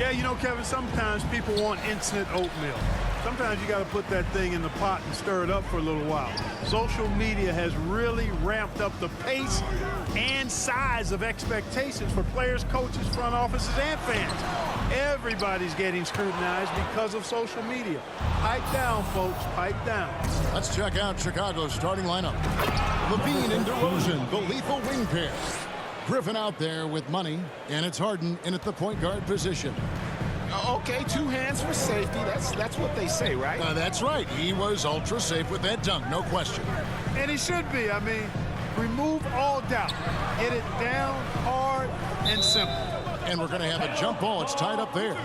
Yeah, you know, Kevin, sometimes people want instant oatmeal. Sometimes you got to put that thing in the pot and stir it up for a little while. Social media has really ramped up the pace and size of expectations for players, coaches, front offices, and fans. Everybody's getting scrutinized because of social media. Pipe down, folks. Pipe down. Let's check out Chicago's starting lineup. Levine and DeRozan, the lethal wing pair. Griffin out there with money, and it's Harden in at the point guard position. Okay, 2 hands for safety. That's what they say, right? That's right. He was ultra safe with that dunk, no question. And he should be. I mean, remove all doubt. Get it down, hard, and simple. And we're going to have a jump ball. It's tied up there.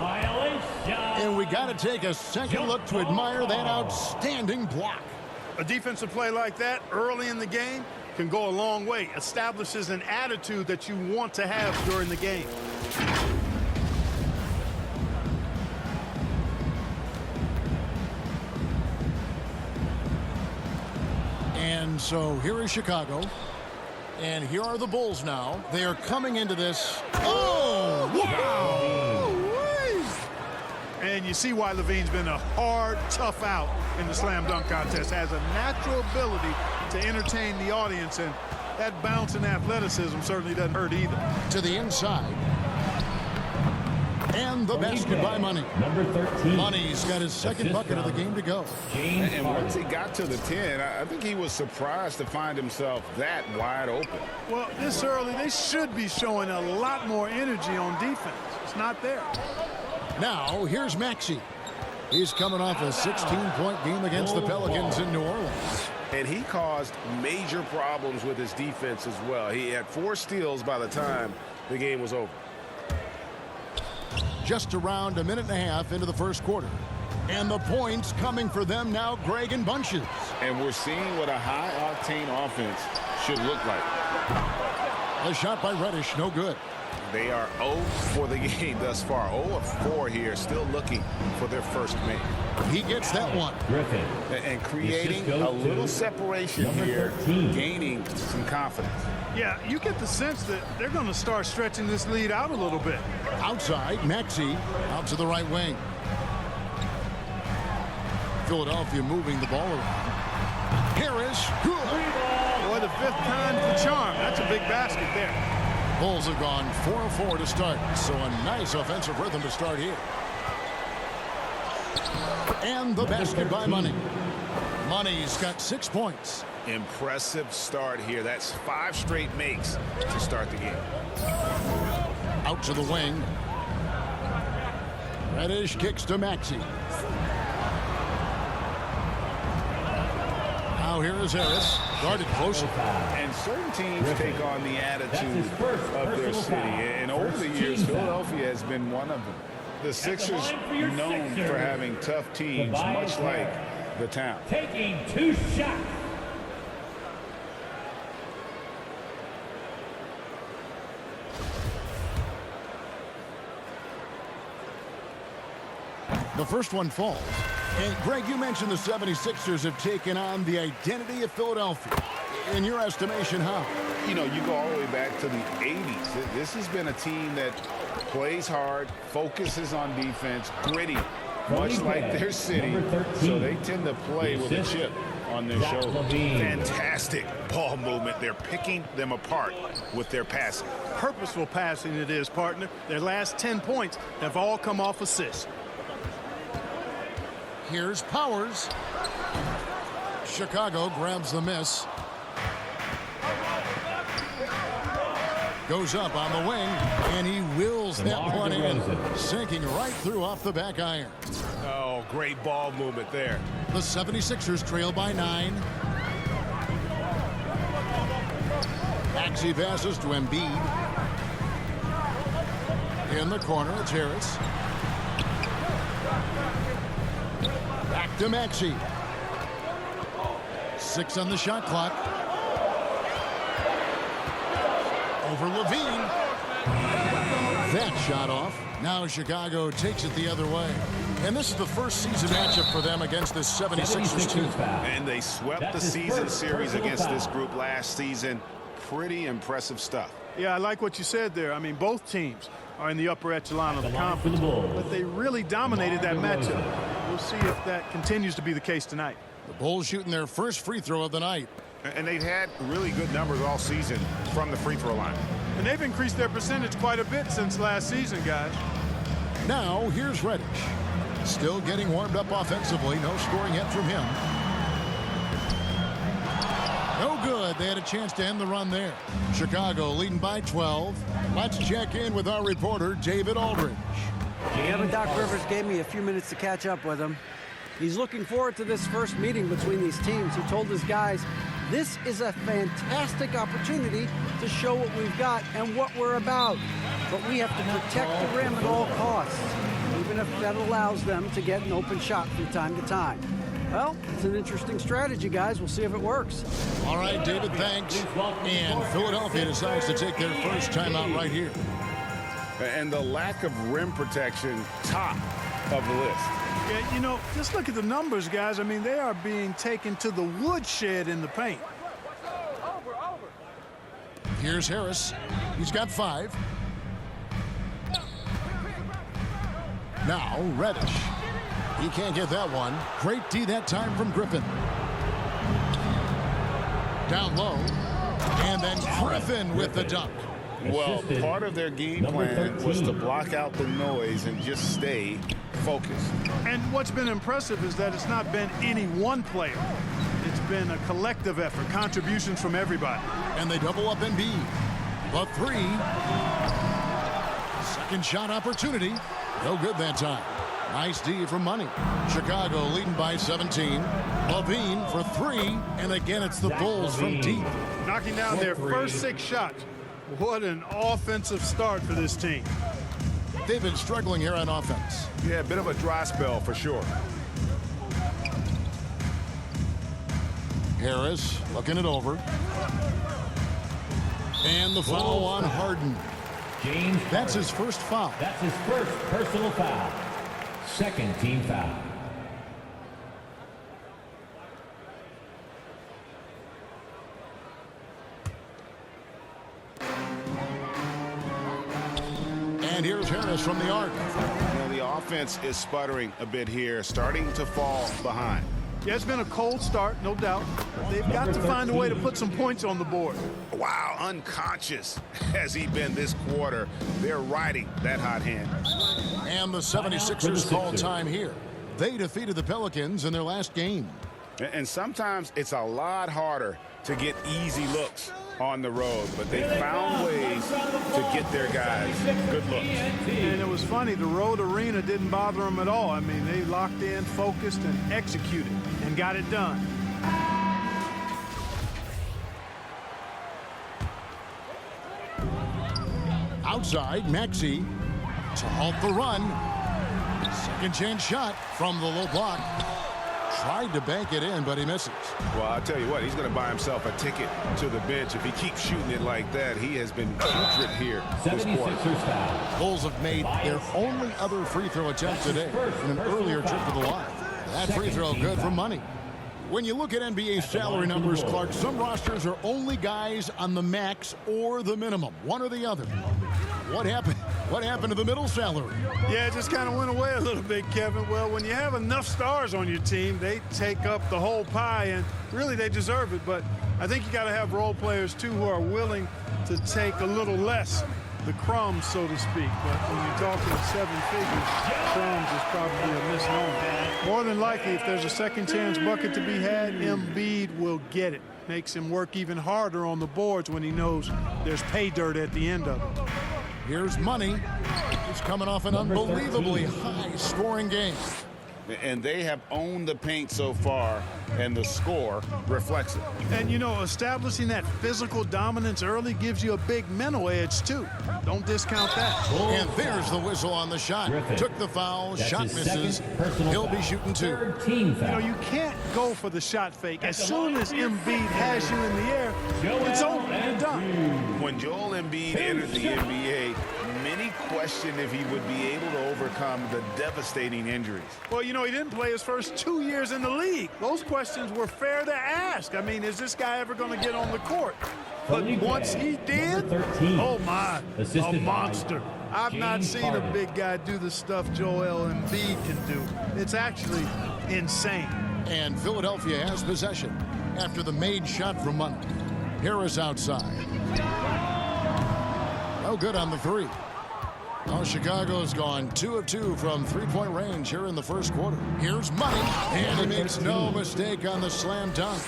And we got to take a second look to admire that outstanding block. A defensive play like that early in the game can go a long way. Establishes an attitude that you want to have during the game. And so here is Chicago. And here are the Bulls now. They are coming into this. Oh, wow! And you see why Levine's been a hard, tough out in the slam dunk contest. Has a natural ability to entertain the audience, and that bounce and athleticism certainly doesn't hurt either. To the inside. And the basket by Money. Number 13. Money's got his second bucket of the game to go. And once he got to the 10, I think he was surprised to find himself that wide open. Well, this early, they should be showing a lot more energy on defense. It's not there. Now, here's Maxey. He's coming off a 16-point game against the Pelicans in New Orleans. And he caused major problems with his defense as well. He had 4 steals by the time the game was over. Just around a minute and a half into the first quarter. And the points coming for them now, Greg, in bunches. And we're seeing what a high-octane offense should look like. A shot by Reddish, no good. They are 0 for the game thus far. 0 of 4 here, still looking for their first make. He gets that one. Griffin. And creating a little separation here, gaining some confidence. Yeah, you get the sense that they're going to start stretching this lead out a little bit. Outside, Maxey out to the right wing. Philadelphia moving the ball around. Harris, good. Boy, the 5th time the charm. That's a big basket there. Bulls have gone 4 of 4 to start, so a nice offensive rhythm to start here. And the basket by Money. Money's got 6 points. Impressive start here. That's 5 straight makes to start the game. Out to the wing. Reddish kicks to Maxey. Now here is Harris, guarded closely. And certain teams take on the attitude of their city. And over the years, Philadelphia has been one of them. The Sixers known for having tough teams, much like the town. Taking 2 shots. The first one falls. And Greg, you mentioned the 76ers have taken on the identity of Philadelphia. In your estimation, how? You know, you go all the way back to the 80s. This has been a team that plays hard, focuses on defense, gritty, much like their city. So they tend to play with a chip on their shoulder. Fantastic ball movement. They're picking them apart with their passing. Purposeful passing it is, partner. Their last 10 points have all come off assists. Here's Powers. Chicago grabs the miss. Goes up on the wing, and he wills that one in, sinking right through off the back iron. Oh, great ball movement there. The 76ers trail by 9. Maxey passes to Embiid. In the corner, it's Harris. Back to Maxey. 6 on the shot clock. Over Levine. That shot off. Now Chicago takes it the other way. And this is the first season matchup for them against this 76ers team. And they swept the season series against this group last season. Pretty impressive stuff. Yeah, I like what you said there. I mean, both teams are in the upper echelon of the The line for the conference, Bulls. but they really dominated that matchup. We'll see if that continues to be the case tonight. The Bulls shooting their first free throw of the night. And they've had really good numbers all season from the free throw line. And they've increased their percentage quite a bit since last season, guys. Now, here's Reddish. Still getting warmed up offensively. No scoring yet from him. No good. They had a chance to end the run there. Chicago leading by 12. Let's check in with our reporter, David Aldridge. Kevin, Doc Rivers gave me a few minutes to catch up with him. He's looking forward to this first meeting between these teams. He told his guys, this is a fantastic opportunity to show what we've got and what we're about. But we have to protect the rim at all costs, even if that allows them to get an open shot from time to time. Well, it's an interesting strategy, guys. We'll see if it works. All right, David, thanks. And Philadelphia decides to take their first timeout right here. And the lack of rim protection, top of the list. Yeah, you know, just look at the numbers, guys. I mean, they are being taken to the woodshed in the paint. Here's Harris. He's got 5. Now, Reddish. He can't get that one. Great D that time from Griffin. Down low. And then Griffin with the dunk. Well, part of their game plan was to block out the noise and just stay focused. And what's been impressive is that it's not been any one player. It's been a collective effort, contributions from everybody. And they double up Embiid. The 3. Second shot opportunity. No good that time. Nice D from Money. Chicago leading by 17. Levine for 3. And again, it's the Bulls from deep. Knocking down their first 6 shots. What an offensive start for this team. They've been struggling here on offense. Yeah, a bit of a dry spell for sure. Harris looking it over. And the foul on Harden. James That's Harden. his first foul. That's his first personal foul. Second team foul. And here's Harris from the arc. You know, the offense is sputtering a bit here, starting to fall behind. Yeah, it's been a cold start, no doubt. But they've got to find a way to put some points on the board. Wow, unconscious has he been this quarter. They're riding that hot hand. And the 76ers call time here. They defeated the Pelicans in their last game. And sometimes it's a lot harder to get easy looks on the road, but they found ways to get their guys good looks. And it was funny, the road arena didn't bother them at all. I mean, they locked in, focused, and executed, and got it done. Outside, Maxey to halt the run. Second chance shot from the low block. Tried to bank it in, but he misses. Well, I'll tell you what, he's going to buy himself a ticket to the bench. If he keeps shooting it like that, he has been putrid here this quarter. 76ers foul. Bulls have made their only other free throw attempt today in an earlier trip to the line. That free throw good for Money. When you look at NBA salary numbers, Clark, some rosters are only guys on the max or the minimum, one or the other. What happened? What happened to the middle salary? Yeah, it just kind of went away a little bit, Kevin. Well, when you have enough stars on your team, they take up the whole pie, and really they deserve it. But I think you got to have role players, too, who are willing to take a little less, the crumbs, so to speak. But when you're talking 7 figures, crumbs is probably a misnomer. More than likely, if there's a second chance bucket to be had, Embiid will get it. Makes him work even harder on the boards when he knows there's pay dirt at the end of it. Here's Money. He's coming off an unbelievably high-scoring game. And they have owned the paint so far, and the score reflects it. And, you know, establishing that physical dominance early gives you a big mental edge, too. Don't discount that. And there's the whistle on the shot. Griffin. Took the foul. That's Shot his misses. second personal He'll foul. be shooting 2. Third team You foul. know, you can't go for the shot fake. As soon as Embiid has you in the air, it's over. You're done. When Joel Embiid entered the NBA, many questioned if he would be able to overcome the devastating injuries. Well, you know, he didn't play his first 2 years in the league. Those questions were fair to ask. I mean, is this guy ever going to get on the court? But once he did, Number 13. oh my, a Assisted by monster. I've not James seen Harden. a big guy do the stuff Joel Embiid can do. It's actually insane. And Philadelphia has possession after the made shot from Money. Harris outside. No good on the three. Well, Chicago's gone 2 of 2 from three-point range here in the first quarter. Here's Money, and he makes no mistake on the slam dunk.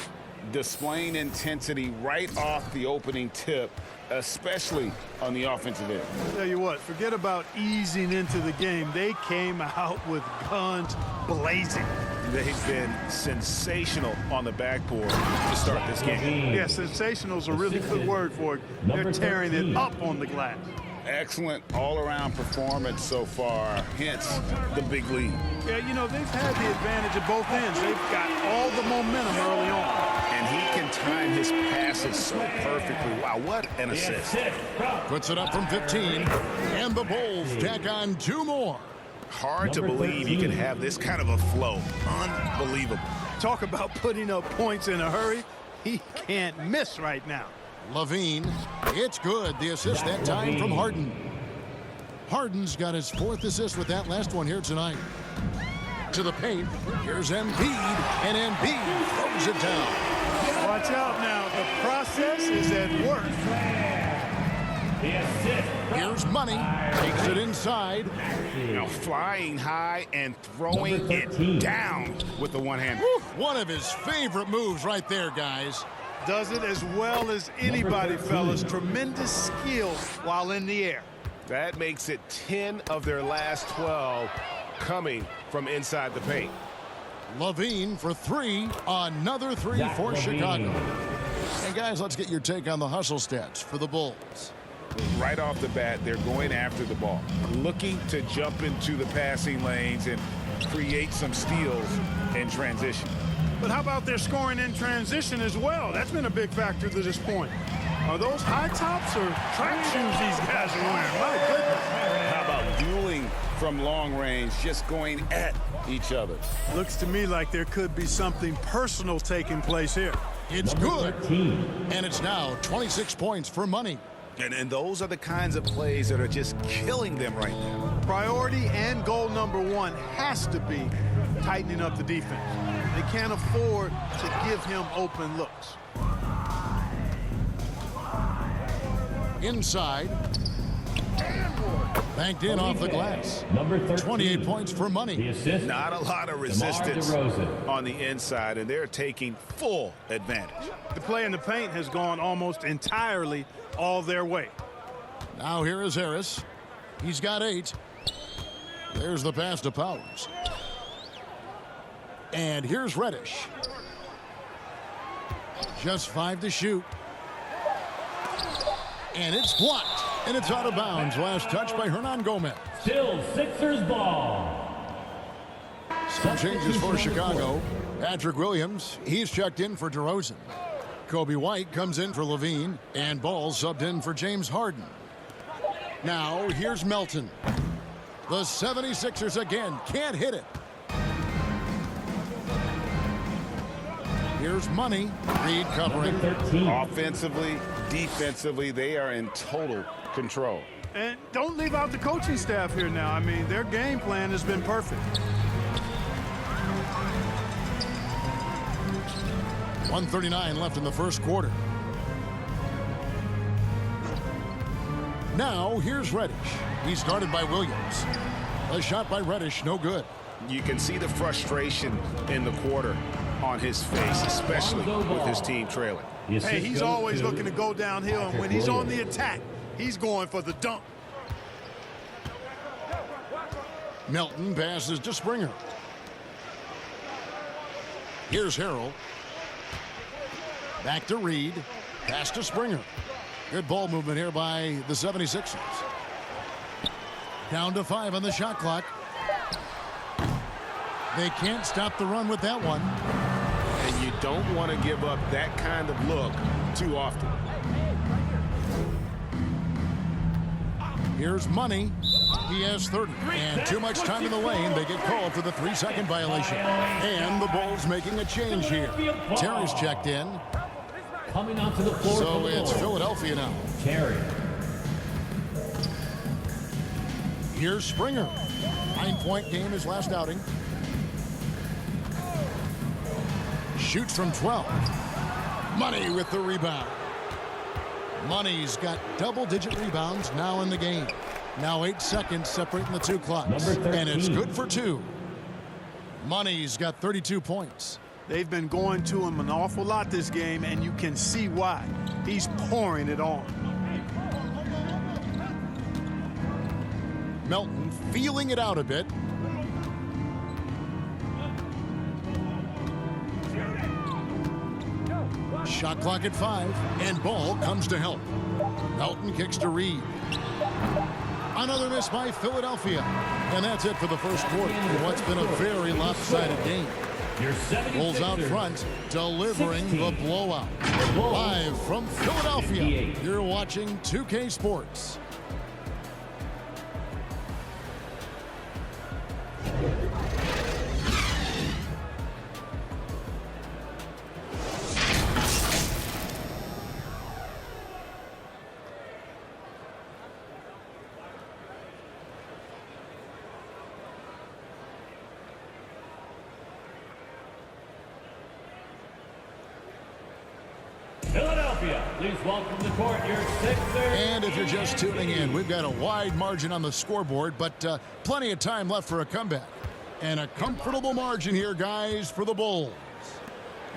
Displaying intensity right off the opening tip, especially on the offensive end. Tell you what, forget about easing into the game. They came out with guns blazing. They've been sensational on the backboard to start this game. Yeah, sensational is a really good word for it. They're tearing it up on the glass. Excellent all-around performance so far, hence the big lead. Yeah, you know, they've had the advantage at both ends. They've got all the momentum early on. And he can time his passes so perfectly. Wow, what an assist. Puts it up from 15, and the Bulls tack on 2 more. Hard to believe you can have this kind of a flow. Unbelievable. Talk about putting up points in a hurry. He can't miss right now. Levine, it's good. The assist that time from Harden. Harden's got his 4th assist with that last one here tonight. To the paint, here's Embiid, and Embiid throws it down. Watch out now. The process is at work. Here's Money, takes it inside. Now flying high and throwing it down with the one hand. One of his favorite moves right there, guys. Does it as well as anybody, fellas. Tremendous skill while in the air. That makes it 10 of their last 12 coming from inside the paint. Levine for 3, another 3 for Chicago. And guys, let's get your take on the hustle stats for the Bulls. Right off the bat, they're going after the ball, looking to jump into the passing lanes and create some steals in transition. But how about their scoring in transition as well? That's been a big factor to this point. Are those high tops or track shoes these guys are wearing? My goodness. How about dueling from long range, just going at each other? Looks to me like there could be something personal taking place here. It's good. And it's now 26 points for Money. And those are the kinds of plays that are just killing them right now. Priority and goal number 1 has to be tightening up the defense. They can't afford to give him open looks. Inside. Banked in off the glass. Number 13. 28 points for The Money. assist. Not a lot of DeMar resistance DeRozan. on the inside, and they're taking full advantage. The play in the paint has gone almost entirely all their way. Now here is Harris. He's got 8. There's the pass to Powers. And here's Reddish. Just 5 to shoot. And it's blocked. And it's out of bounds. Last touch by Hernan Gomez. Still Sixers ball. Some changes for Chicago. Patrick Williams, he's checked in for DeRozan. Kobe White comes in for Levine. And Ball subbed in for James Harden. Now here's Melton. The 76ers again can't hit it. Here's Money. Reed covering. 13. Offensively, defensively, they are in total control. And don't leave out the coaching staff here now. I mean, their game plan has been perfect. 1:39 left in the first quarter. Now here's Reddish. He's guarded by Williams. A shot by Reddish, no good. You can see the frustration in the quarter on his face, especially with his team trailing. The assist Hey, he's goes always looking to go downhill, and when he's on the Williams. attack, he's going for the dunk. Melton passes to Springer. Here's Harrell. Back to Reed. Pass to Springer. Good ball movement here by the 76ers. Down to 5 on the shot clock. They can't stop the run with that one. And you don't want to give up that kind of look too often. Here's Money. He has 30. And too much time in the lane. They get called for the 3-second violation. And the Bulls making a change here. Terry's checked in. Coming onto the floor. So for the it's Bulls. Philadelphia now. Terry. Here's Springer. 9-point game his last outing. Shoots from 12. Money with the rebound. Money's got double-digit rebounds now in the game. Now 8 seconds separating the two clocks. And it's good for 2. Money's got 32 points. They've been going to him an awful lot this game, and you can see why. He's pouring it on. Melton feeling it out a bit. Shot clock at 5, and ball comes to help. Melton kicks to Reed. Another miss by Philadelphia. And that's it for the first quarter in what's been a very lopsided game. Bulls out front, delivering the blowout. Live from Philadelphia, you're watching 2K Sports. Philadelphia, please welcome to court your Sixers. And if you're just tuning in, we've got a wide margin on the scoreboard, but plenty of time left for a comeback. And a comfortable margin here, guys, for the Bulls.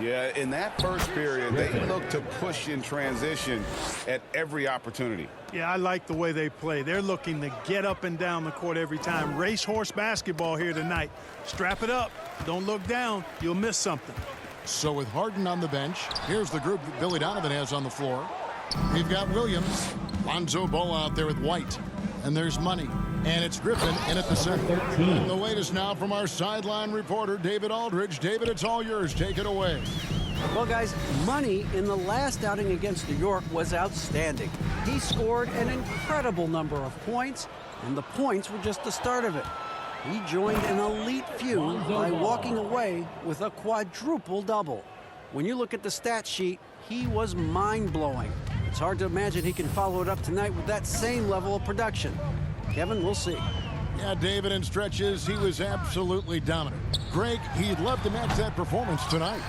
Yeah, in that first period, they look to push in transition at every opportunity. Yeah, I like the way they play. They're looking to get up and down the court every time. Racehorse basketball here tonight. Strap it up. Don't look down. You'll miss something. So with Harden on the bench, here's the group that Billy Donovan has on the floor. We've got Williams, Lonzo Ball out there with White, and there's Money. And it's Griffin in at the center. And the latest now from our sideline reporter, David Aldridge. David, it's all yours. Take it away. Well, guys, Money in the last outing against New York was outstanding. He scored an incredible number of points, and the points were just the start of it. He joined an elite few by walking away with a quadruple double. When you look at the stat sheet, he was mind-blowing. It's hard to imagine he can follow it up tonight with that same level of production. Kevin, we'll see. Yeah, David, in stretches, he was absolutely dominant. Greg, he'd love to match that performance tonight.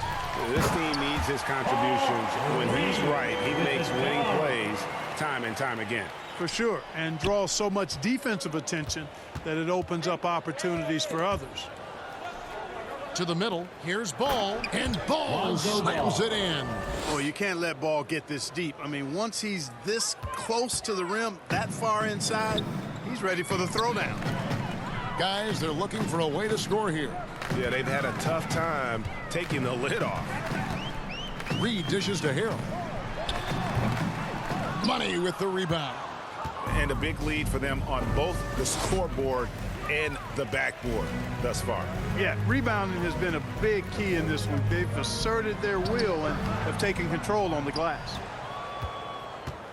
This team needs his contributions. When he's right, he makes winning plays time and time again. For sure, and draws so much defensive attention that it opens up opportunities for others. To the middle, here's Ball, and Ball slams it in. Well, you can't let Ball get this deep. I mean, once he's this close to the rim, that far inside, he's ready for the throwdown. Guys, they're looking for a way to score here. Yeah, they've had a tough time taking the lid off. Reed dishes to Harrell. Money with the rebound. And a big lead for them on both the scoreboard and the backboard thus far. Yeah, rebounding has been a big key in this one. They've asserted their will and have taken control on the glass.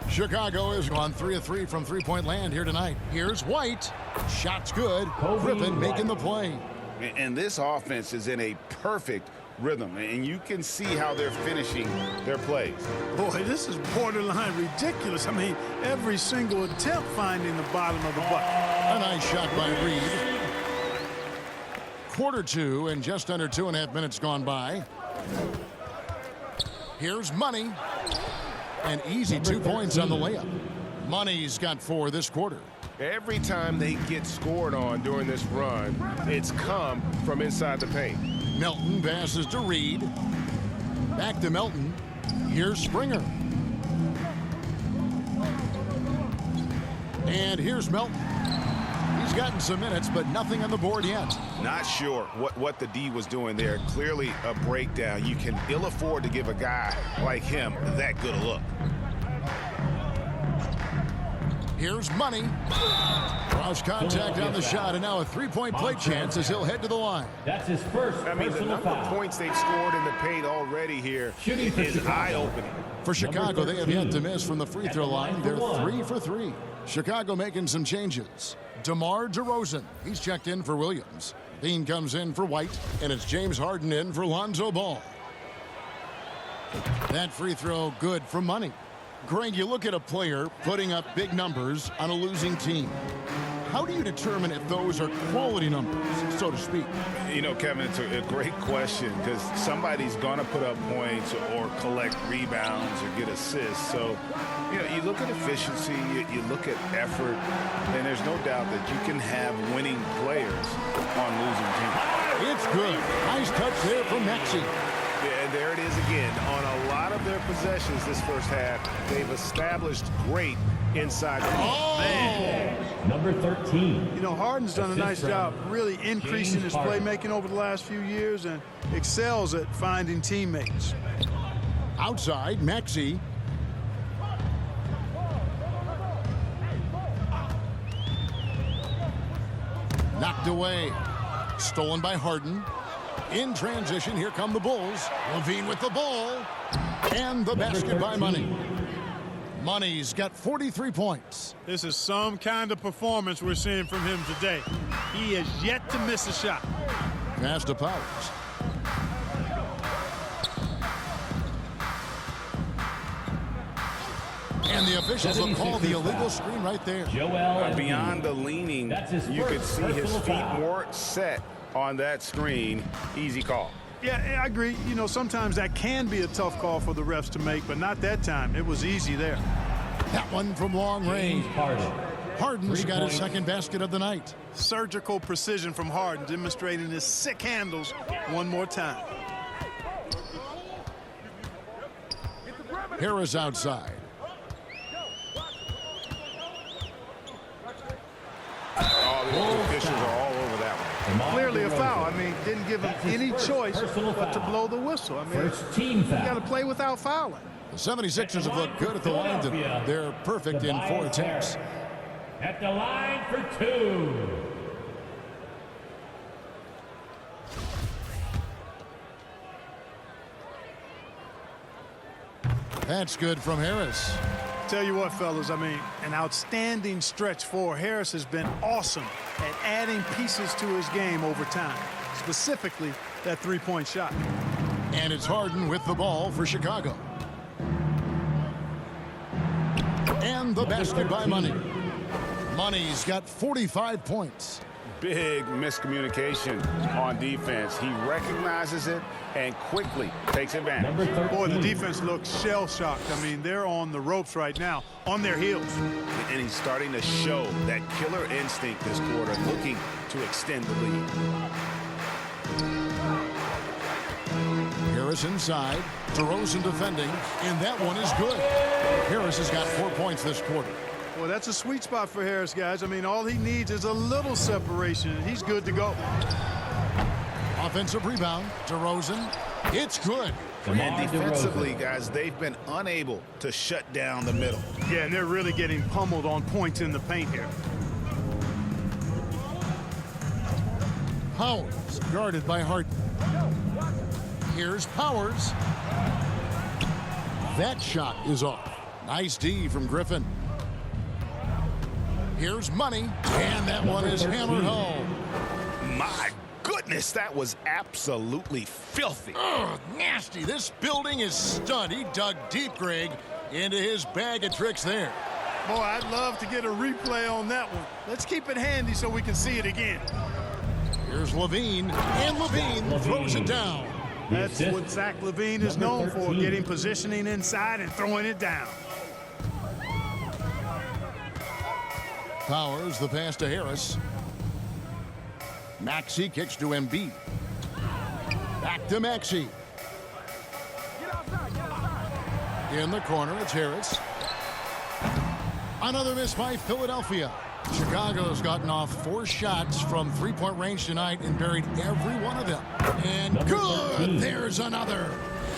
Chicago is on 3 of 3 from three-point land here tonight. Here's White. Shot's good. Griffin making the play. And this offense is in a perfect rhythm, and you can see how they're finishing their plays. Boy, this is borderline ridiculous. I mean, every single attempt finding the bottom of the bucket. A nice shot by Reed. Quarter 2 and just under 2.5 minutes gone by. Here's Money. An easy 2 points on the layup. Money's got 4 this quarter. Every time they get scored on during this run, it's come from inside the paint. Melton passes to Reed. Back to Melton. Here's Springer. And here's Melton. He's gotten some minutes, but nothing on the board yet. Not sure what the D was doing there. Clearly a breakdown. You can ill afford to give a guy like him that good a look. Here's Money. Cross contact on the shot, and now a three-point play chance as he'll head to the line. That's his first I mean, the personal number of foul. points they've scored in the paint already here Shooting for is Chicago. eye-opening. For Chicago, they have yet to miss from the free throw line. They're 3 for 3. Chicago making some changes. DeMar DeRozan, he's checked in for Williams. Bean comes in for White, and it's James Harden in for Lonzo Ball. That free throw good for Money. Greg, you look at a player putting up big numbers on a losing team. how do you determine if those are quality numbers, so to speak? You know, Kevin, it's a great question because somebody's going to put up points or collect rebounds or get assists. So, you know, you look at efficiency, you look at effort, and there's no doubt that you can have winning players on losing teams. It's good. Nice touch there from Maxey. Yeah, and there it is again. On a lot of their possessions this first half, they've established great inside the Man. Number 13. You know, Harden's done a nice job really increasing his playmaking over the last few years and excels at finding teammates. Outside, Maxey. Knocked away. Stolen by Harden. In transition, here come the Bulls. Levine with the ball. And the basket by Money. Money's got 43 points. This is some kind of performance we're seeing from him today. He has yet to miss a shot. Pass to Powers. And the officials will call the illegal screen right there. Beyond the leaning, you could see his feet weren't set on that screen. Easy call. Yeah, I agree. You know, sometimes that can be a tough call for the refs to make, but not that time. It was easy there. That one from long range. Harden's got his second basket of the night. Surgical precision from Harden, demonstrating his sick handles one more time. Harris outside. Oh, the officials are all over that one. Clearly a foul. I mean, didn't give him any choice but to blow the whistle. I mean, you got to play without fouling. The 76ers have looked good at the line. They're perfect in 4 attempts. At the line for 2. That's good from Harris. Tell you what, fellas, I mean, an outstanding stretch for Harris has been awesome at adding pieces to his game over time, specifically that three-point shot. And it's Harden with the ball for Chicago. And the basket by Money. Money's got 45 points. Big miscommunication on defense. He recognizes it and quickly takes advantage. Boy, the defense looks shell-shocked. I mean, they're on the ropes right now, on their heels. And he's starting to show that killer instinct this quarter, looking to extend the lead. Harris inside. DeRozan defending. And that one is good. Harris has got 4 points this quarter. Well, that's a sweet spot for Harris, guys. I mean, all he needs is a little separation, and he's good to go. Offensive rebound. DeRozan. It's good. And defensively, guys, they've been unable to shut down the middle. Yeah, and they're really getting pummeled on points in the paint here. Powers guarded by Harden. Here's Powers. That shot is off. Nice D from Griffin. Here's Money, and that one is hammered home. My goodness, that was absolutely filthy. Ugh, nasty. This building is stunned. He dug deep, Greg, into his bag of tricks there. Boy, I'd love to get a replay on that one. Let's keep it handy so we can see it again. Here's Levine, and Levine throws it down. That's what Zach LaVine is known for, getting positioning inside and throwing it down. Powers, the pass to Harris. Maxey kicks to Embiid. Back to Maxey. In the corner, it's Harris. Another miss by Philadelphia. Chicago's gotten off 4 shots from three-point range tonight and buried every one of them. And good! There's another.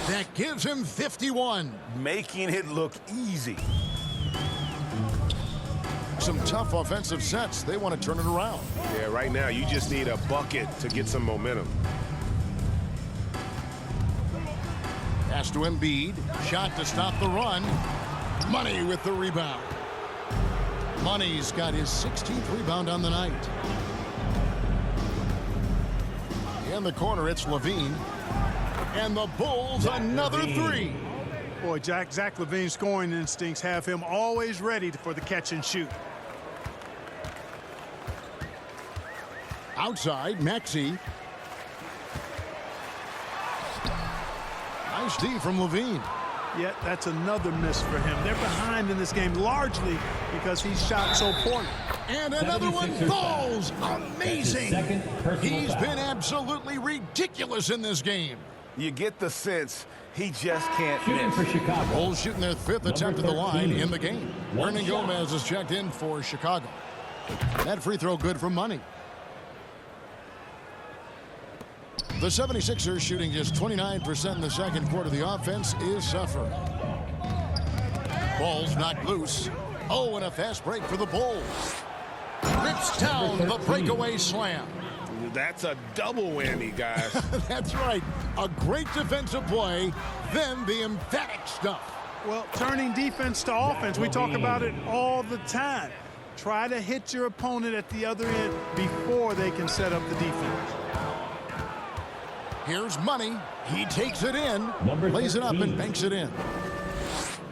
That gives him 51. Making it look easy. Some tough offensive sets. They want to turn it around. Yeah, right now you just need a bucket to get some momentum. Pass to Embiid. Shot to stop the run. Money with the rebound. Money's got his 16th rebound on the night. In the corner, it's Levine. And the Bulls, another 3. Boy, Zach LaVine's scoring instincts have him always ready for the catch and shoot. Outside, Maxey. Nice D from Levine. Yeah, that's another miss for him. They're behind in this game largely because he shot so poorly. And another one falls. Amazing. He's been absolutely ridiculous in this game. You get the sense he just can't Shooting for miss. Chicago. Bulls shooting their 5th attempt at the line in the game. Hernan Gomez is checked in for Chicago. That free throw good for money. The 76ers shooting just 29% in the second quarter. The offense is suffering. Ball's knocked loose. Oh, and a fast break for the Bulls. Rips down the breakaway slam. That's a double whammy, guys. That's right. A great defensive play, then the emphatic stuff. Well, turning defense to offense, we talk about it all the time. Try to hit your opponent at the other end before they can set up the defense. Here's Money. He takes it in, lays it up and banks it in.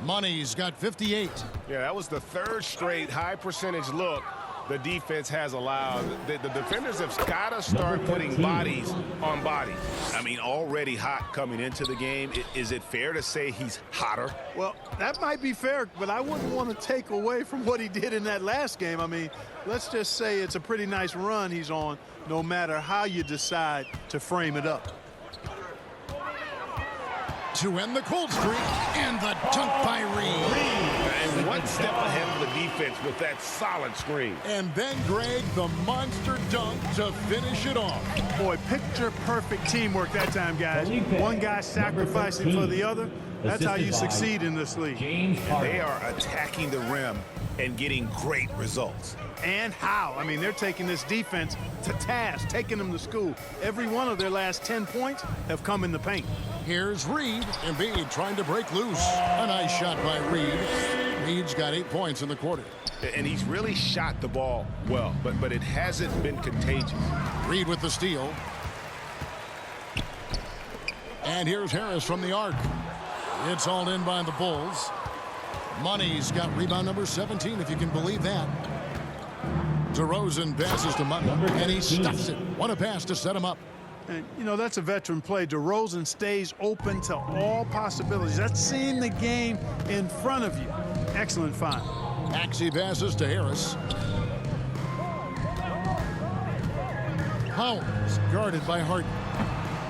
Money's got 58. Yeah, that was the third straight high percentage look the defense has allowed. The defenders have got to start putting bodies on bodies. I mean, already hot coming into the game. Is it fair to say he's hotter? Well, that might be fair, but I wouldn't want to take away from what he did in that last game. I mean, let's just say it's a pretty nice run he's on, no matter how you decide to frame it up. To end the cold streak, and the dunk by Reed. And one step ahead of the defense with that solid screen. And then, Greg, the monster dunk to finish it off. Boy, picture-perfect teamwork that time, guys. One guy sacrificing for the other. That's how you succeed in this league. They are attacking the rim and getting great results. And how? I mean, they're taking this defense to task, taking them to school. Every one of their last 10 points have come in the paint. Here's Reed. Embiid trying to break loose. A nice shot by Reed. Reed's got 8 points in the quarter. And he's really shot the ball well, but it hasn't been contagious. Reed with the steal. And here's Harris from the arc. It's all in by the Bulls. Money's got rebound number 17, if you can believe that. DeRozan passes to Money, and he stuffs it. What a pass to set him up. And, you know, that's a veteran play. DeRozan stays open to all possibilities. That's seeing the game in front of you. Excellent find. Maxey passes to Harris. Howells guarded by Harden.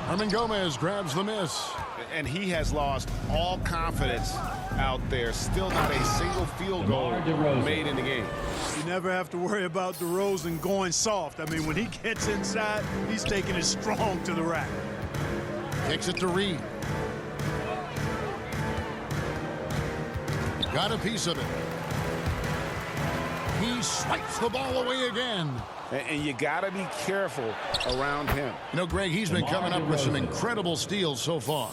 Hernan Gomez grabs the miss. And he has lost all confidence out there. Still not a single field goal made in the game. You never have to worry about DeRozan going soft. I mean, when he gets inside, he's taking it strong to the rack. Kicks it to Reed. Got a piece of it. He swipes the ball away again. And you got to be careful around him. You know, Greg, he's been coming up with some incredible steals so far.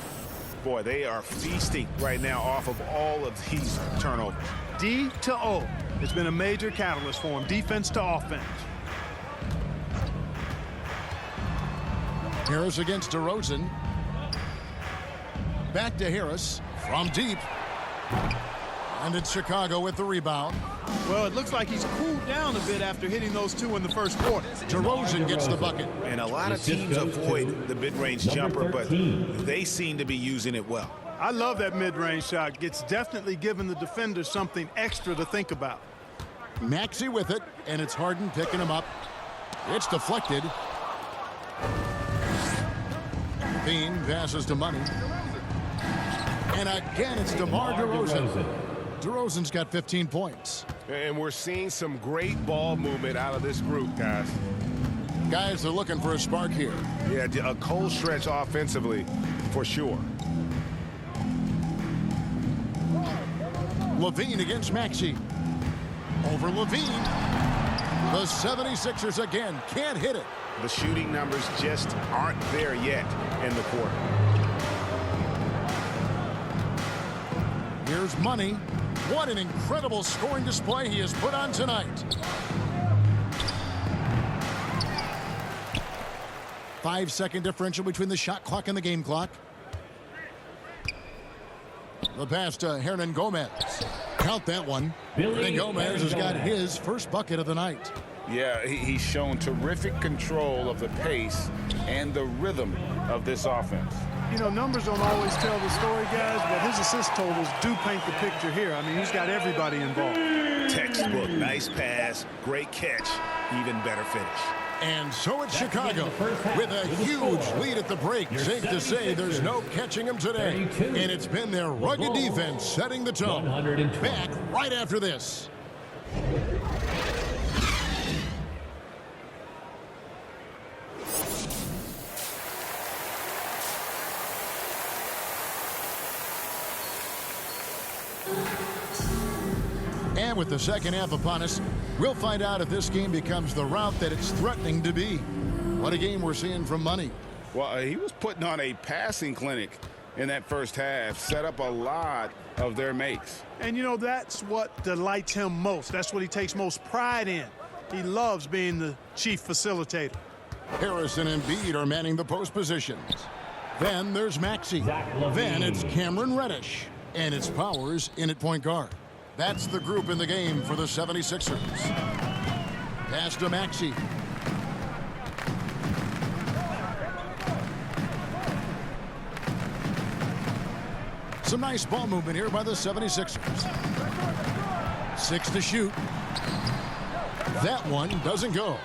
Boy, they are feasting right now off of all of these turnovers. D to O. It's been a major catalyst for him. Defense to offense. Harris against DeRozan. Back to Harris from deep. And it's Chicago with the rebound. Well, it looks like he's cooled down a bit after hitting those two in the first quarter. DeRozan gets the bucket. And a lot of teams avoid the mid-range jumper, but they seem to be using it well. I love that mid-range shot. It's definitely given the defender something extra to think about. Maxey with it, and it's Harden picking him up. It's deflected. Bean passes to Money. And again, it's DeMar DeRozan. DeRozan's got 15 points. And we're seeing some great ball movement out of this group, guys. Guys, they're looking for a spark here. Yeah, a cold stretch offensively, for sure. Levine against Maxey. Over Levine. The 76ers again can't hit it. The shooting numbers just aren't there yet in the quarter. Here's Money. What an incredible scoring display he has put on tonight. 5-second differential between the shot clock and the game clock. The pass to Hernan Gomez. Count that one. Hernan Gomez has got his first bucket of the night. Yeah, he's shown terrific control of the pace and the rhythm of this offense. You know, numbers don't always tell the story, guys, but his assist totals do paint the picture here. I mean, he's got everybody involved. Textbook, nice pass, great catch, even better finish. And so it's Chicago with a huge lead at the break. Safe to say there's no catching them today. And it's been their rugged defense setting the tone. Back right after this. And with the second half upon us, we'll find out if this game becomes the rout that it's threatening to be. What a game we're seeing from Money. Well, he was putting on a passing clinic in that first half, set up a lot of their makes. And, you know, that's what delights him most. That's what he takes most pride in. He loves being the chief facilitator. Harrison and Embiid are manning the post positions. Then there's Maxey. Then it's Cameron Reddish. And it's Powers in at point guard. That's the group in the game for the 76ers. Pass to Maxey. Some nice ball movement here by the 76ers. 6 to shoot. That one doesn't go.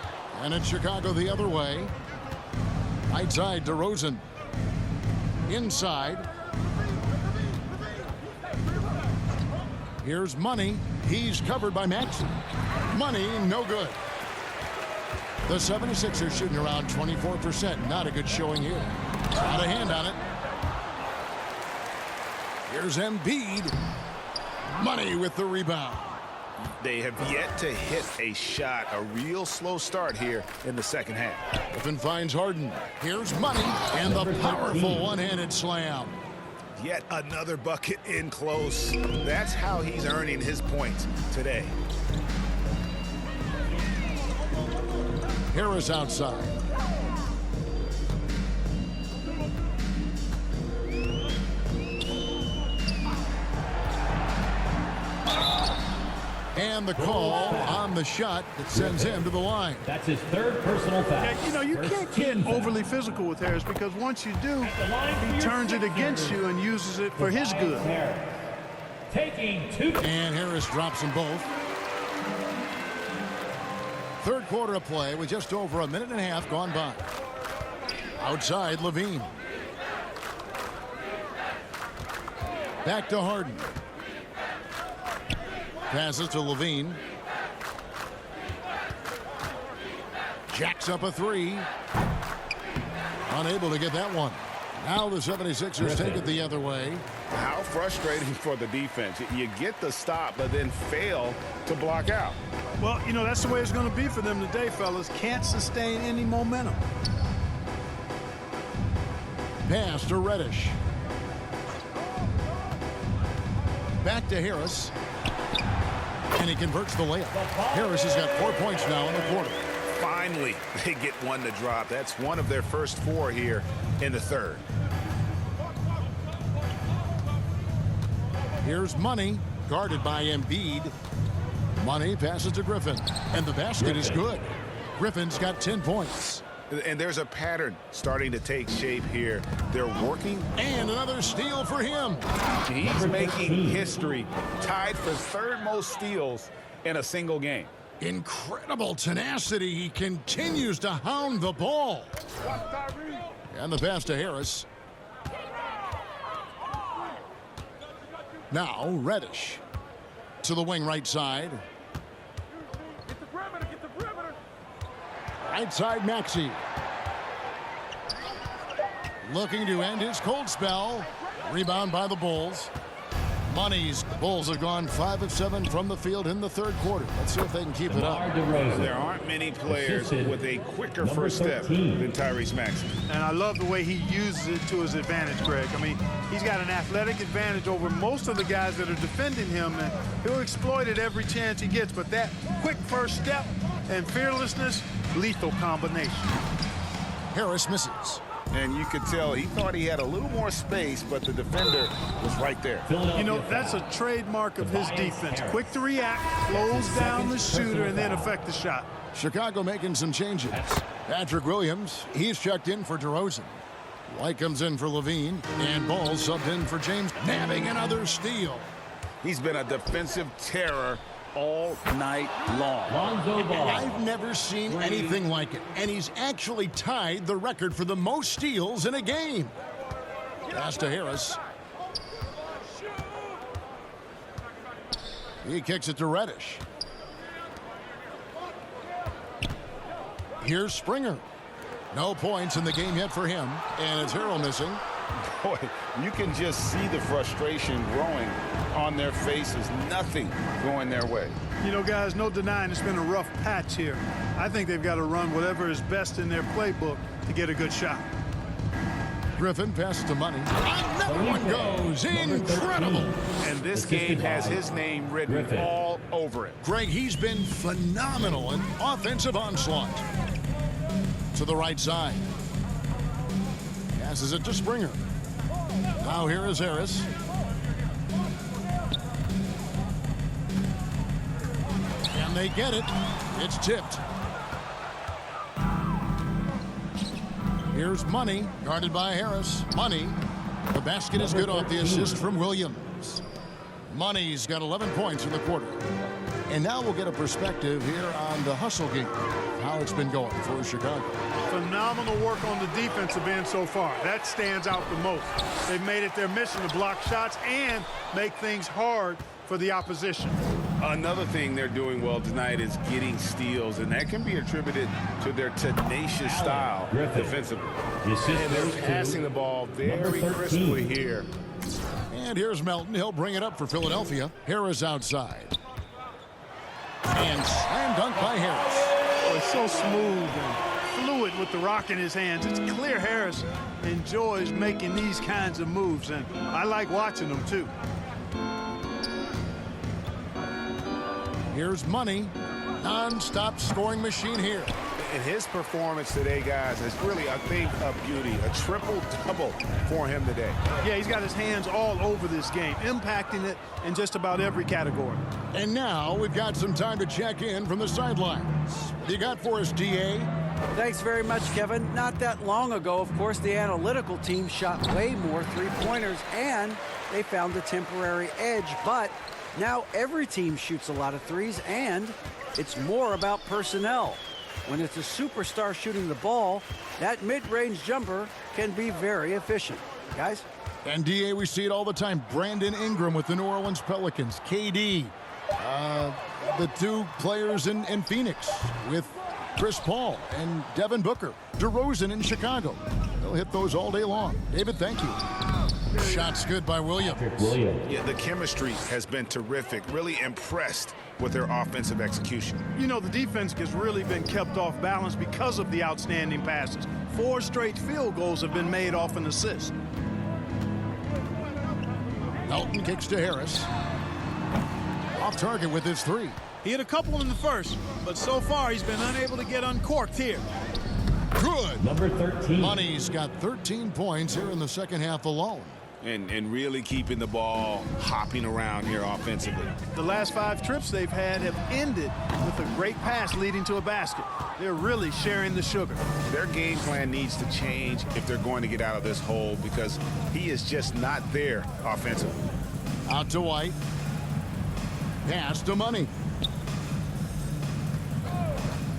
And it's Chicago the other way. Right side to DeRozan. Inside. Here's Money. He's covered by Maxey. Money, no good. The 76ers shooting around 24%. Not a good showing here. Got a hand on it. Here's Embiid. Money with the rebound. They have yet to hit a shot, a real slow start here in the second half. Griffin finds Harden. Here's Money and the powerful one-handed slam. Yet another bucket in close. That's how he's earning his points today. Harris outside. And the call on the shot that sends him to the line. That's his third personal foul. Yeah, you know, you can't get overly physical with Harris because once you do, he turns it against you and uses it for his good. Taking 2. And Harris drops them both. Third quarter of play with just over a minute and a half gone by. Outside, Levine. Back to Harden. Passes to Levine. Jacks up a three. Unable to get that one. Now the 76ers take it the other way. How frustrating for the defense. You get the stop, but then fail to block out. Well, you know, that's the way it's going to be for them today, fellas. Can't sustain any momentum. Pass to Reddish. Back to Harris. And he converts the layup. Harris has got 4 points now in the quarter. Finally, they get one to drop. That's one of their first 4 here in the third. Here's Money, guarded by Embiid. Money passes to Griffin, and the basket is good. Griffin's got 10 points. And there's a pattern starting to take shape here. They're working. And another steal for him. He's making history, tied for third most steals in a single game. Incredible tenacity. He continues to hound the ball. And the pass to Harris. Now Reddish to the wing right side. Right side Maxey. Looking to end his cold spell. Rebound by the Bulls. Money's Bulls have gone 5 of 7 from the field in the third quarter. Let's see if they can keep it up. There aren't many players with a quicker first step than Tyrese Maxey. And I love the way he uses it to his advantage, Greg. I mean, he's got an athletic advantage over most of the guys that are defending him, and he'll exploit it every chance he gets. But that quick first step and fearlessness, lethal combination. Harris misses. And you could tell he thought he had a little more space, but the defender was right there. You know, that's a trademark of his defense. Quick to react, close down the shooter, and then affect the shot. Chicago making some changes. Patrick Williams, he's checked in for DeRozan. White comes in for Levine, and Ball subbed in for James, nabbing another steal. He's been a defensive terror all night long. Lonzo Ball. I've never seen anything like it, and he's actually tied the record for the most steals in a game. Pass to Harris. He kicks it to Reddish. Here's Springer. No points in the game yet for him, and it's Harrell missing. Boy, you can just see the frustration growing on their faces. Nothing going their way. You know, guys, no denying it's been a rough patch here. I think they've got to run whatever is best in their playbook to get a good shot. Griffin passes to Money. Another one goes. Incredible. And this game has his name written all over it. Greg, he's been phenomenal in offensive onslaught. To the right side. Passes it to Springer. Now here is Harris. And they get it. It's tipped. Here's Money, guarded by Harris. Money. The basket is good off the assist from Williams. Money's got 11 points in the quarter. And now we'll get a perspective here on the hustle game, how it's been going for Chicago. Phenomenal work on the defensive end so far. That stands out the most. They've made it their mission to block shots and make things hard for the opposition. Another thing they're doing well tonight is getting steals, and that can be attributed to their tenacious style defensively. And they're passing the ball very crisply here. And here's Melton. He'll bring it up for Philadelphia. Harris outside. And slam dunk by Harris. Oh, it's so smooth and fluid with the rock in his hands. It's clear Harris enjoys making these kinds of moves, and I like watching them too. Here's Money. Non-stop scoring machine here. And his performance today, guys, is really a thing of beauty. A triple-double for him today. Yeah, he's got his hands all over this game, impacting it in just about every category. And now we've got some time to check in from the sidelines. What do you got for us, DA? Thanks very much, Kevin. Not that long ago, of course, the analytical team shot way more three-pointers, and they found a temporary edge. But now every team shoots a lot of threes, and it's more about personnel. When it's a superstar shooting the ball, that mid-range jumper can be very efficient. Guys? And DA, we see it all the time. Brandon Ingram with the New Orleans Pelicans. KD. The two players in Phoenix with Chris Paul and Devin Booker. DeRozan in Chicago. They'll hit those all day long. David, thank you. Shots good by Williams. Yeah, the chemistry has been terrific. Really impressed with their offensive execution. You know, the defense has really been kept off balance because of the outstanding passes. 4 straight field goals have been made off an assist. Melton kicks to Harris. Off target with his three. He hit a couple in the first, but so far he's been unable to get uncorked here. Good. Number 13. Money's got 13 points here in the second half alone. And really keeping the ball hopping around here offensively. The last 5 trips they've had have ended with a great pass leading to a basket. They're really sharing the sugar. Their game plan needs to change if they're going to get out of this hole, because he is just not there offensively. Out to White. Pass to Money.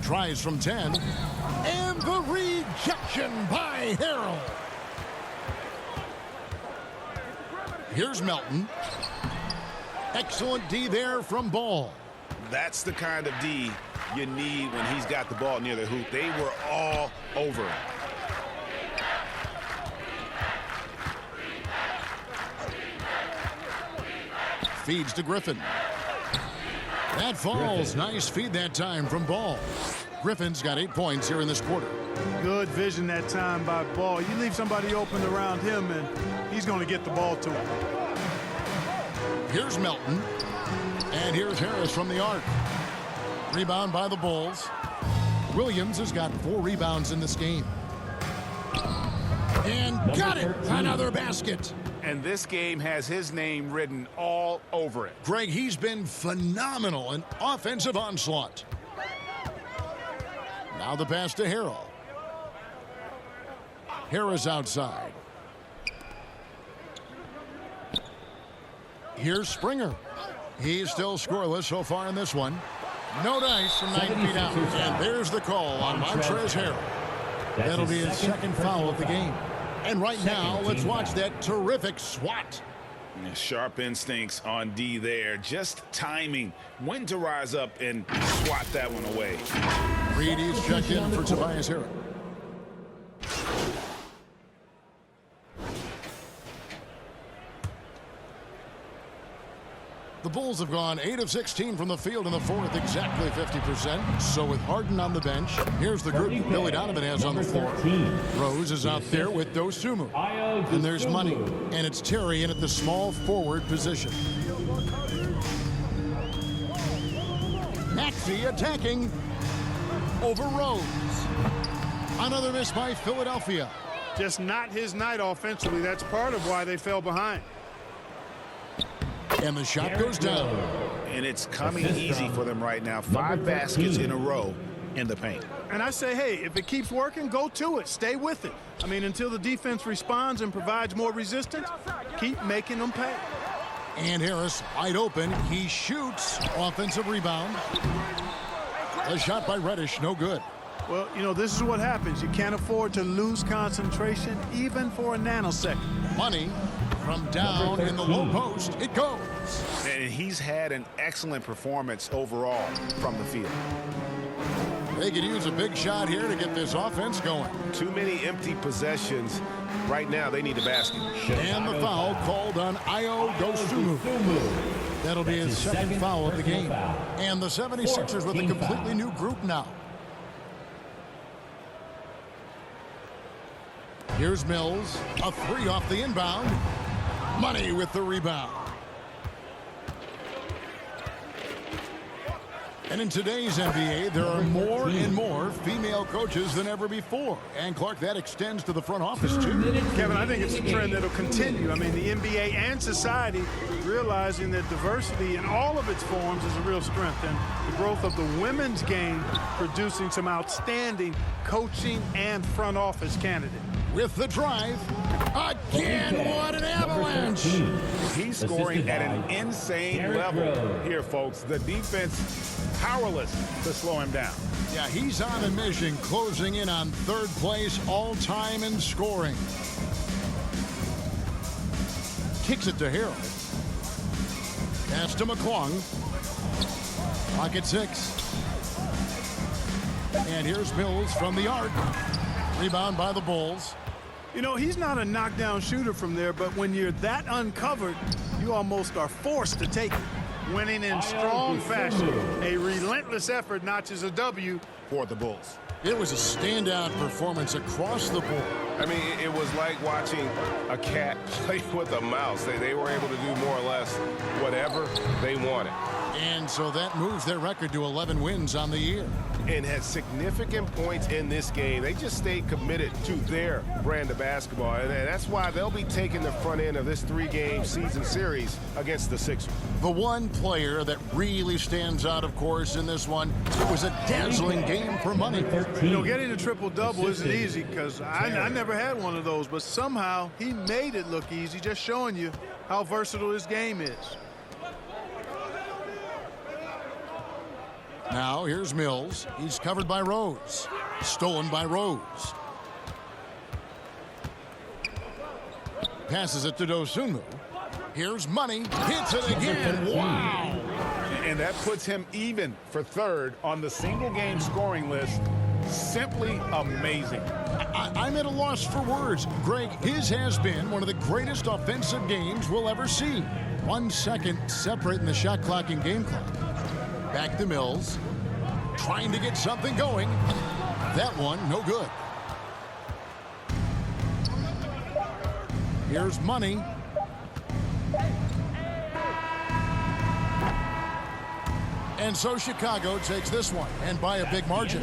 Tries from 10. And the rejection by Harrell. Here's Melton. Excellent D there from Ball. That's the kind of D you need when he's got the ball near the hoop. They were all over him. Feeds to Griffin. That falls. Nice feed that time from Ball. Griffin's got 8 points here in this quarter. Good vision that time by Ball. You leave somebody open around him, and he's going to get the ball to him. Here's Melton. And here's Harris from the arc. Rebound by the Bulls. Williams has got 4 rebounds in this game. And got it! Another basket. And this game has his name written all over it. Greg, he's been phenomenal in offensive onslaught. Now the pass to Harrell. Harris outside. Here's Springer. He's still scoreless so far in this one. No dice from 9 feet out. And there's the call on Montrezl Harrell. That'll be his second foul of the game. And right now, let's watch that terrific swat. Sharp instincts on D there. Just timing when to rise up and swat that one away. Reedy's checked in for Tobias Harris. The Bulls have gone 8 of 16 from the field in the fourth, exactly 50%. So with Harden on the bench, here's the group Billy Donovan has on the floor. Rose is out there with Dosunmu. And there's Money. And it's Terry in at the small forward position. Maxey attacking over Rose. Another miss by Philadelphia. Just not his night offensively. That's part of why they fell behind. And the shot goes down. And it's coming easy for them right now. 5 baskets in a row in the paint. And I say, hey, if it keeps working, go to it. Stay with it. I mean, until the defense responds and provides more resistance, keep making them pay. And Harris wide open. He shoots. Offensive rebound. A shot by Reddish, no good. Well, you know, this is what happens. You can't afford to lose concentration even for a nanosecond. Money from down in the low post. It goes. And he's had an excellent performance overall from the field. They could use a big shot here to get this offense going. Too many empty possessions. Right now, they need a basket. And the foul called on Ayo Dosunmu. That'll be his second foul of the game. And the 76ers with a completely new group now. Here's Mills. A 3 off the inbound. Money with the rebound. And in today's NBA, there are more and more female coaches than ever before. And, Clark, that extends to the front office, too. Kevin, I think it's a trend that'll continue. I mean, the NBA and society realizing that diversity in all of its forms is a real strength. And the growth of the women's game producing some outstanding coaching and front office candidates. With the drive. Again, what an avalanche. He's scoring at an insane level here, folks. The defense powerless to slow him down. Yeah, he's on a mission, closing in on third place all-time in scoring. Kicks it to Harrell. Pass to McClung. Pocket 6. And here's Mills from the arc. Rebound by the Bulls. You know, he's not a knockdown shooter from there, but when you're that uncovered, you almost are forced to take it. Winning in strong fashion. A relentless effort notches a W for the Bulls. It was a standout performance across the board. I mean, it was like watching a cat play with a mouse. They were able to do more or less whatever they wanted. And so that moves their record to 11 wins on the year. And had significant points in this game. They just stayed committed to their brand of basketball. And that's why they'll be taking the front end of this 3-game season series against the Sixers. The one player that really stands out, of course, in this one, it was a dazzling game for Money. You know, getting a triple-double isn't easy because I never had one of those, but somehow he made it look easy, just showing you how versatile his game is. Now here's Mills. He's covered by Rose. Stolen by Rose. Passes it to Dosunmu. Here's Money. Hits it again. Wow. And that puts him even for third on the single-game scoring list. Simply amazing. I'm at a loss for words. Greg, his has been one of the greatest offensive games we'll ever see. 1 second separating the shot clock and game clock. Back to Mills. Trying to get something going. That one, no good. Here's Money. And so Chicago takes this one, and by a big margin.